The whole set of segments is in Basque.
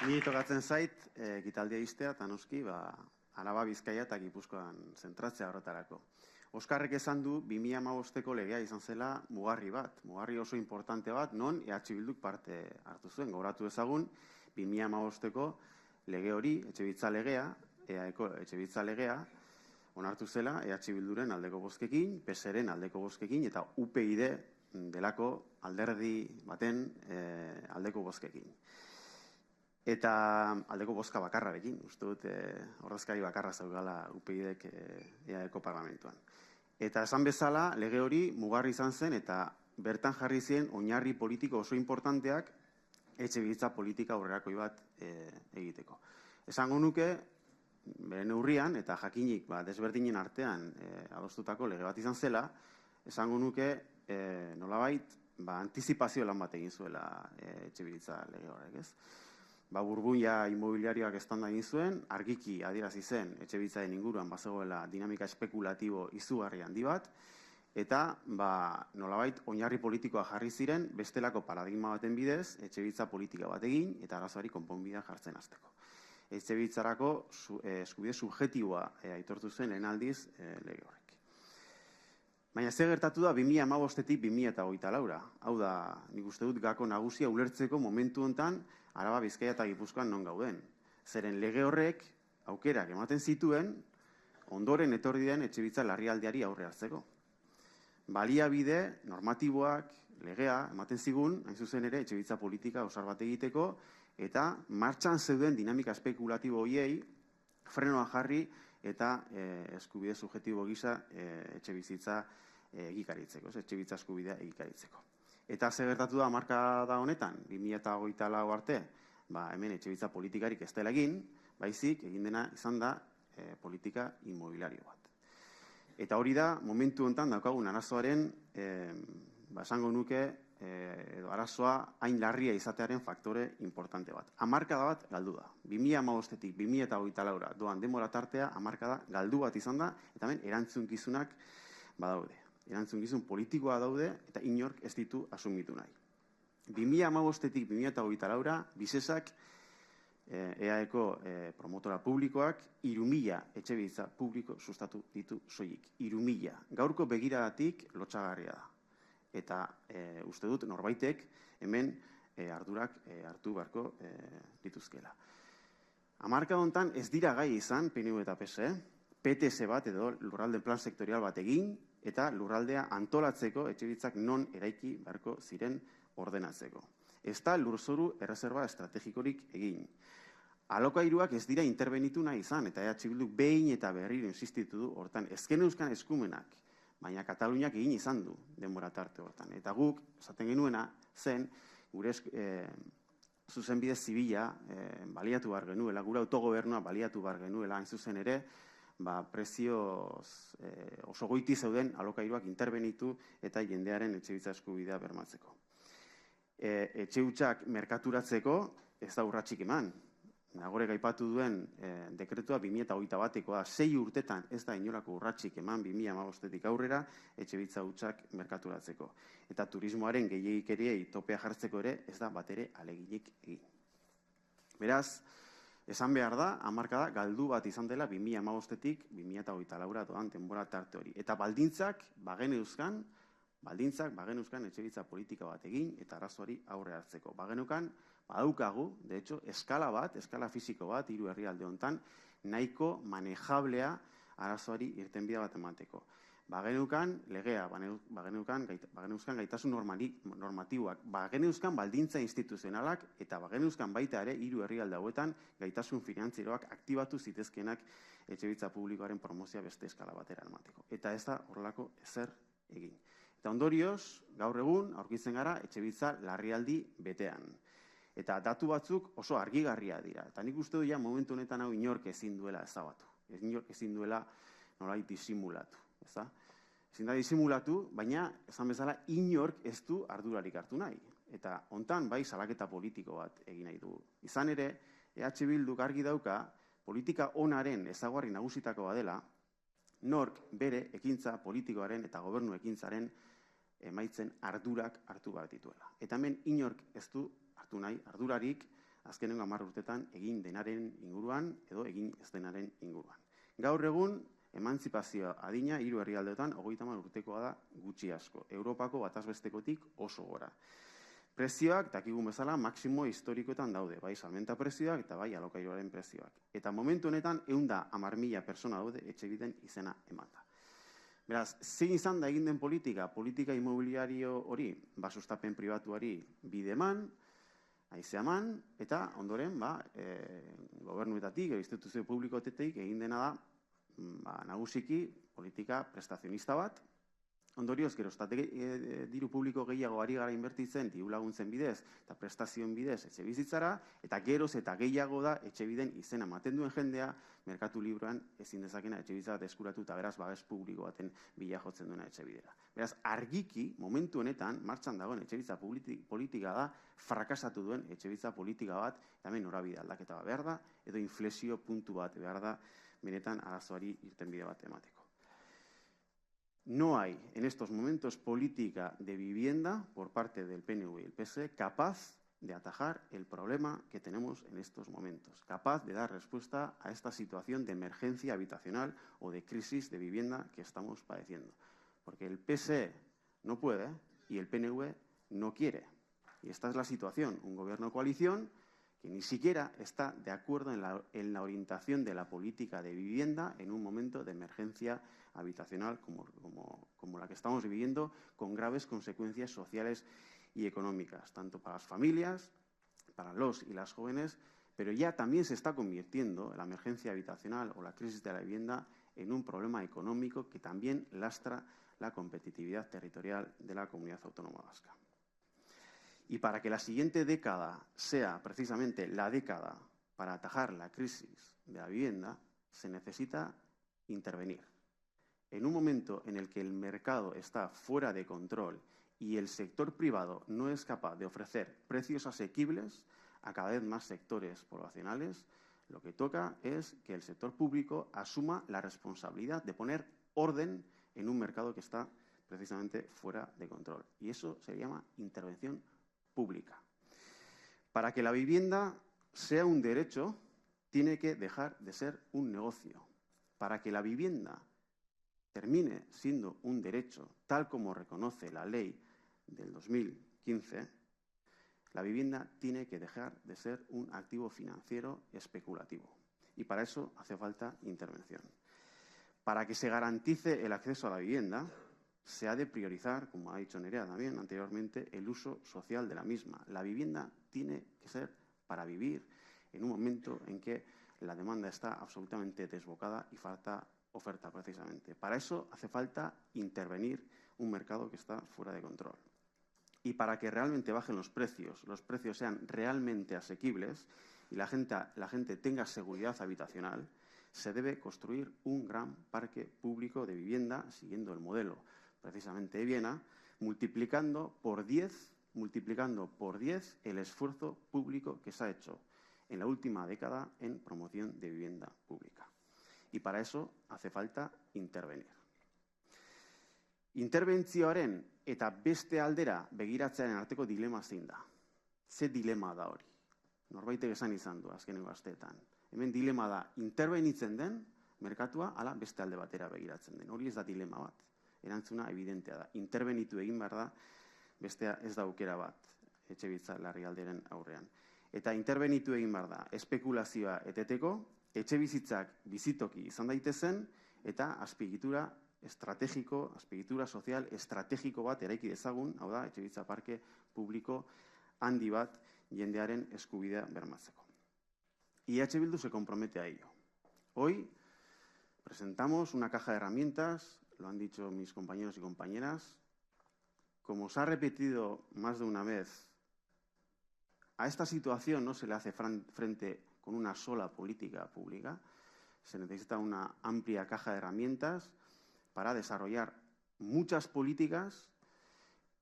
Ni tokatzen zait, ekitaldia iztea, eta noski, Araba, Bizkaia eta Gipuzkoan zentratzea horretarako. Oskarrek esan du 2015ko legea izan zela mugarri bat, mugarri oso importante bat, non EH Bilduk parte hartu zuen. Gogoratu ezagun, 2015ko lege hori, etxebizitza legea, EAeko etxebizitza legea, onartu zela EH Bilduren aldeko bozkekin, PSren aldeko bozkekin, eta UPyD delako alderdi baten aldeko bozkekin. Eta aldeko bozka bakarrarekin, uste dut ordezkari bakarra zaugala UPyDek EAeko parlamentuan. Eta esan bezala, lege hori mugarri izan zen eta bertan jarri ziren oinarri politiko oso importanteak etxebizitza politika aurrerakoi bat egiteko. Esango nuke, bere neurrian eta jakinik desberdinen artean adostutako lege bat izan zela, esango nuke nolabait antizipazio lan bat egin zuela etxebizitza lege horrek, ez? Burbuila inmobiliarioak estanda egin zuen, argiki adierazi zen etxebizitzaren inguruan bazegoela dinamika espekulatibo izugarri handi bat, eta nolabait oinarri politikoa jarri ziren bestelako paradigma baten bidez etxebizitza politika bat egin eta arazoari konponbidea jartzen hasteko. Etxebizitzarako eskubide subjektiboa aitortu zen lehen aldiz lege horrek. Baina ze gertatu da 2015-tik 2024. Hau da, nik uste dut gako nagusia ulertzeko momentu hontan Araba, Bizkaia eta Gipuzkoan non gauden. Zeren lege horrek aukerak ematen zituen ondoren etorri den etxebizitza larrialdiari aurre hartzeko. Baliabide normatiboak legea ematen zigun, hain zuzen ere etxebizitza politika osar bat egiteko eta martxan zeuden dinamika espekulatibo horiei frenoa jarri eta eskubide subjektibo gisa etxebizitza egikaritzeko, etxebizitza eskubidea egikaritzeko. Eta ze gertatu da hamarkada honetan, 2024 arte, hemen etxebizitza politikarik ez dela egin, baizik egin dena izan da politika inmobiliario bat. Eta hori da, momentu honetan daukagun arazoaren, esango nuke, arazoa hain larria izatearen faktore importante bat. Hamarkada bat galdu da. 2015-tik 2024 doan denbora tartea hamarkada galdu bat izan da, eta hemen erantzunkizunak badaude. Erantzukizun politikoa daude eta inork ez ditu asumitu nahi. 2015-tik 2024 bisesak EAeko promotora publikoak 3.000 etxebizitza publiko sustatu ditu soilik. 3.000. Gaurko begiradatik lotsagarria da. Eta uste dut norbaitek hemen ardurak hartu beharko dituzkela. Hamarkada honetan ez dira gai izan PNV eta PSE, PTS bat edo lurralde plan sektorial bat egin, eta lurraldea antolatzeko etxebizitzak non eraiki beharko ziren ordenatzeko. Ez da lurzoru erreserba estrategikorik egin. Alokairuak ez dira interbenitu nahi izan, eta EH Bilduk behin eta berriro insistitu du hortan ezken euskan eskumenak, baina Kataluniak egin izan du denbora tarte hortan. Eta guk, esaten genuena, zen gure zuzenbide zibila baliatu behar genuela, gure autogobernua baliatu behar genuela, hain zuzen ere, prezioz oso goiti zeuden alokairuak interbenitu eta jendearen etxebizitza eskubidea bermatzeko. Etxe hutsak merkaturatzeko ez da urratsik eman. Nagorek aipatu duen dekretua 2021koa 6 urtetan ez da inolako urratsik eman 2015-tik aurrera etxebizitza hutsak merkaturatzeko. Eta turismoaren gehiegikeriei topea jartzeko ere ez da batere aleginik egin. Beraz, esan behar da, hamarkada galdu bat izan dela 2015-tik 2024 doan denbora tarte hori. Eta baldintzak bageneuzkan etxebizitza politika bat egin eta arazoari aurre hartzeko. Bagenukan, badaukagu, de hecho, eskala fisiko bat, 3 herrialde honetan, nahiko manejablea arazoari irtenbide bat emateko. Bagenukan legea, bagenukan gaitasun normatiboak, bageneuzkan baldintza instituzionalak eta bageneuzkan baita ere 3 herrialde hauetan gaitasun finantzieroak aktibatu zitezkenak etxebizitza publikoaren promozioa beste eskala batera emateko. Eta ez da horrelako ezer egin. Eta ondorioz, gaur egun aurkitzen gara etxebizitza larrialdi betean. Eta datu batzuk oso argigarria dira. Eta nik uste du momentu honetan hau inork ezin duela ezabatu. Inork ezin duela nolait disimulatu. Ezin da disimulatu, baina esan bezala inork ez du ardurarik hartu nahi. Eta hontan bai salaketa politiko bat egin nahi dugu. Izan ere, EH Bilduk argi dauka politika onaren ezaugarri nagusitakoa dela, nork bere ekintza politikoaren eta gobernu ekintzaren emaitzen ardurak hartu behar dituela. Eta hemen inork ez du hartu nahi ardurarik azkenengo 10 urtetan egin denaren inguruan edo egin ez denaren inguruan. Gaur egun, emantzipazio adina 3 herrialdeetan 30 urtekoa da gutxi asko. Europako bataz bestekotik oso gora. Prezioak, dakigun bezala, maksimo historikoetan daude, bai salmenta prezioak eta bai alokairuaren prezioak. Eta momentu honetan 110.000 pertsona daude etxebiden izena emanda. Beraz, zein izan da egin den politika inmobiliario hori, sustapen pribatuari bide eman, haize eman, eta ondoren, gobernuetatik, instituzio publikoetatik egin dena da, nagusiki politika prestazionista bat. Ondorioz, gero, diru publiko gehiago ari gara inbertitzen diru laguntzen bidez eta prestazioen bidez etxe bizitzara, eta geroz eta gehiago da etxebiden izena ematen duen jendea, merkatu libroan ezin dezakena etxe bizitza bat eskuratu eta beraz babes publiko baten bila jotzen duena etxebidera. Beraz, argiki, momentu honetan, martxan dagoen etxebizitza politika da, frakasatu duen etxebizitza politika bat, eta hemen norabide aldaketa bat behar da, edo inflexio puntu bat behar da, benetan arazoari irtenbide bat emateko. No hay en estos momentos política de vivienda por parte del PNV y el PSE capaz de atajar el problema que tenemos en estos momentos, capaz de dar respuesta a esta situación de emergencia habitacional o de crisis de vivienda que estamos padeciendo. Porque el PSE no puede y el PNV no quiere. Y esta es la situación, un gobierno de coalición que ni siquiera está de acuerdo en la orientación de la política de vivienda en un momento de emergencia habitacional como la que estamos viviendo, con graves consecuencias sociales y económicas, tanto para las familias, para los y las jóvenes, pero ya también se está convirtiendo la emergencia habitacional o la crisis de la vivienda en un problema económico que también lastra la competitividad territorial de la comunidad autónoma vasca. Y para que la siguiente década sea precisamente la década para atajar la crisis de la vivienda, se necesita intervenir. En un momento en el que el mercado está fuera de control y el sector privado no es capaz de ofrecer precios asequibles a cada vez más sectores poblacionales, lo que toca es que el sector público asuma la responsabilidad de poner orden en un mercado que está precisamente fuera de control. Y eso se llama intervención pública. Para que la vivienda sea un derecho, tiene que dejar de ser un negocio. Para que la vivienda termine siendo un derecho, tal como reconoce la ley del 2015, la vivienda tiene que dejar de ser un activo financiero especulativo. Y para eso hace falta intervención. Para que se garantice el acceso a la vivienda, se ha de priorizar, como ha dicho Nerea también anteriormente, el uso social de la misma. La vivienda tiene que ser para vivir en un momento en que la demanda está absolutamente desbocada y falta oferta precisamente. Para eso hace falta intervenir un mercado que está fuera de control. Y para que realmente bajen los precios sean realmente asequibles y la gente tenga seguridad habitacional, se debe construir un gran parque público de vivienda siguiendo el modelo precisamente de Viena, multiplicando por 10 el esfuerzo público que se ha hecho en la última década en promoción de vivienda pública. Y para eso hace falta intervenir. Interbentzioaren eta beste aldera begiratzearen arteko dilema zein da. Ze dilema da hori? Norbaitek esan izan du azkenengo asteetan. Hemen dilema da interbenitzen den merkatua ala beste alde batera begiratzen den. Hori ez da dilema bat. Erantzuna evidentea da. Interbenitu egin behar da, bestea ez da aukera bat etxebizitza larrialdiaren aurrean. Eta interbenitu egin behar da, espekulazioa eteteko, etxebizitzak bizitoki izan daitezen, eta azpiegitura estrategiko, azpiegitura sozial estrategiko bat eraiki dezagun, hau da, etxebizitza parke publiko handi bat jendearen eskubidea bermatzeko. Y EH Bildu se compromete a ello. Hoy presentamos una caja de herramientas, lo han dicho mis compañeros y compañeras. Como se ha repetido más de una vez, a esta situación no se le hace frente con una sola política pública. Se necesita una amplia caja de herramientas para desarrollar muchas políticas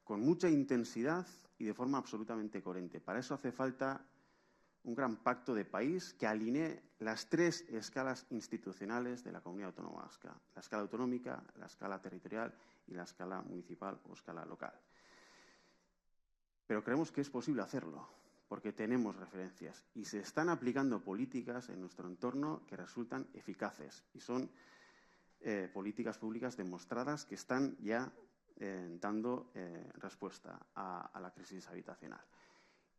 con mucha intensidad y de forma absolutamente coherente. Para eso hace falta un gran pacto de país que alinee las 3 escalas institucionales de la comunidad autónoma vasca: la escala autonómica, la escala territorial y la escala municipal o escala local. Pero creemos que es posible hacerlo, porque tenemos referencias y se están aplicando políticas en nuestro entorno que resultan eficaces y son políticas públicas demostradas que están ya dando respuesta a la crisis habitacional.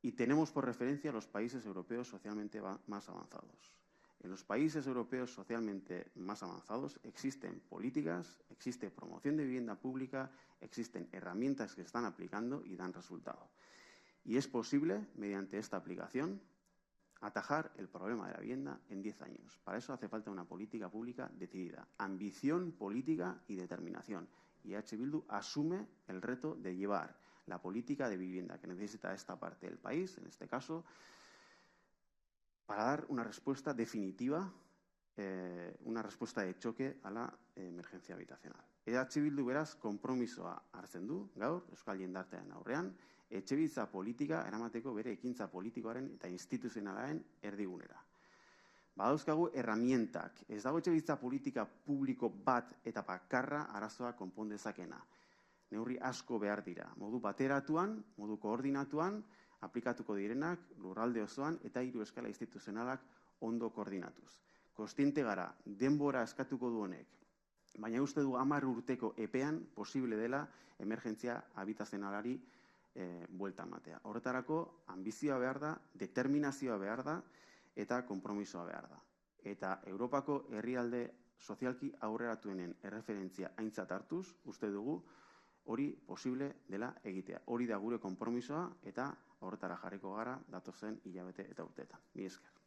Y tenemos por referencia los países europeos socialmente más avanzados. En los países europeos socialmente más avanzados existen políticas, existe promoción de vivienda pública, existen herramientas que se están aplicando y dan resultado. Y es posible, mediante esta aplicación, atajar el problema de la vivienda en 10 años. Para eso hace falta una política pública decidida, ambición política y determinación. Y EH Bildu asume el reto de llevar la política de vivienda que necesita esta parte del país, en este caso, para dar una respuesta definitiva, una respuesta de choque a la emergencia habitacional. EH Bildu beraz konpromisoa hartzen du gaur Euskal Jendartearen aurrean, etxebizitza politika eramateko bere ekintza politikoaren eta instituzionalaren erdigunera. Badauzkagu herramientak, ez dago etxebizitza politika publiko bat eta bakarra arazoa konpon dezakena. Neurri asko behar dira, modu bateratuan, modu koordinatuan, aplikatuko direnak lurralde osoan eta hiru eskala instituzionalak ondo koordinatuz. Kontziente gara, denbora eskatuko du honek, baina uste du 10 urteko epean posible dela emergentzia habitazionalari buelta ematea. Horretarako, ambizioa behar da, determinazioa behar da eta konpromisoa behar da. Eta Europako herrialde sozialki aurreratuenen erreferentzia aintzat hartuz, uste dugu, hori posible dela egitea. Hori da gure konpromisoa eta horretara jarriko gara datozen hilabete eta urteetan. Mila esker.